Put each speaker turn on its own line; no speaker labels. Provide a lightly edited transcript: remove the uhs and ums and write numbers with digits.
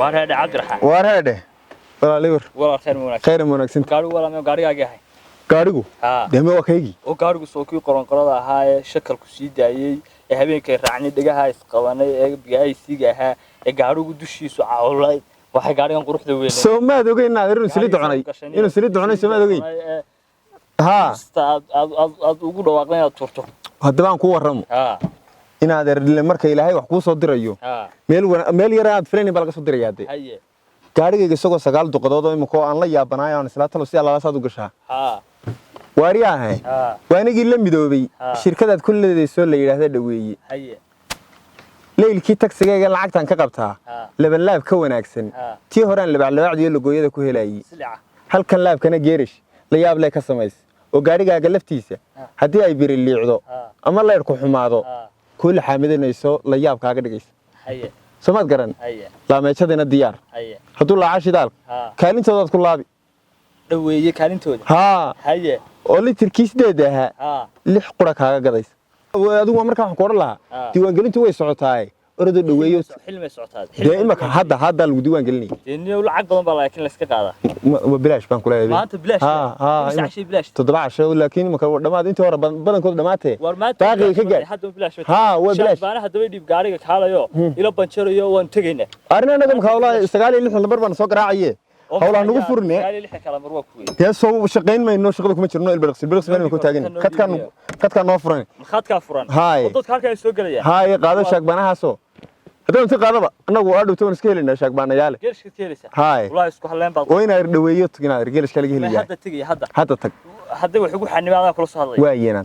وارهده عبد الرحمن
وارهده ولا ليور
ولا خير منك
خير منك
gaari wala ma gaarigaaga yahay
gaarigu deema waa kaygi
oo gaarigu soo kii qoran qorada ahaa ee shakalku sii daayay ee habeenkay raacni dhigaha isqabanay ee biyaysiga ahaa ee gaarigu dushiisu caawlay waxa gaarigan quruxda weyn
Soomaad ogeynaa inuu silid cunay Soomaad ogeyn ha aad ugu dhawaaqnaa inaad turto hadda baan ku waramo inaad eridle marka Ilaahay wax ku soo dirayo meel yar aad filayn baa laga soo dirayaa
haye
gaarigayga isagoo 9 duqadood oo imiko aan la yaabanaay aan isla talo si alla saad u gashaa waariyahay waanigi la midoobay shirkadaad kulleedeysoo la yiraahdo dhaweeyay
haye
leelkii taxigayga lacagtan ka qabtaa laban laab ka wanaagsan tii horaan labaacdiyo lagooyada ku helayay halkan laabkana geerish la yaab leh ka samays oo gaarigaaga laftiisa hadii ay biri liicdo ama leerku xumaado kul xaamidanayso la yaab kaaga dhigaysa
haye
Soomaad garan la meechadina diyaar haduu la caashidaal kaalintooda ku laabi
dhaweeyay kaalintooda haye
oo litirkiisdeeda aha 6 qura kaaga gadaysa adigu markaa wax ku oran lahaa diiwaan gelintu way socotaay orado dhaweeyo
xilmay socotaay
imaka hadda lagu diiwaan gelinay
inuu lacag badan baa laakiin la iska qaada
ma bilaash baan ku leeyahay
maanta bilaash bilaash
7 casho laakiin imaka dhamaad intii hore badankood dhamaatay baaqi ka gaar
hadda bilaash
waa bilaash
baan hadda dib gaariga kaalayo ila banjarayo waan tagaynaa
arina naga ma hawlaa 9 lambar baan soo garaacayay hawlaa nagu furne soo shaqeyn mayno shaqada kuma jirno ilbirqsi ma ku taagan kadka noo furan dadka
halka soo galaya
haay qaado shaaqbanahaasoo hadda inta qaadaba anagu aad dhawto iska helinaa shaaqbanayaal
geelshka teelisa
haay
wallahi isku haleen baa
oo inay dhaweeyo tagina geelshka laga heliyaa
hadda tagay
hadda tag
hadda wax ugu xanibaadaan kula soo hadlay
waayeenan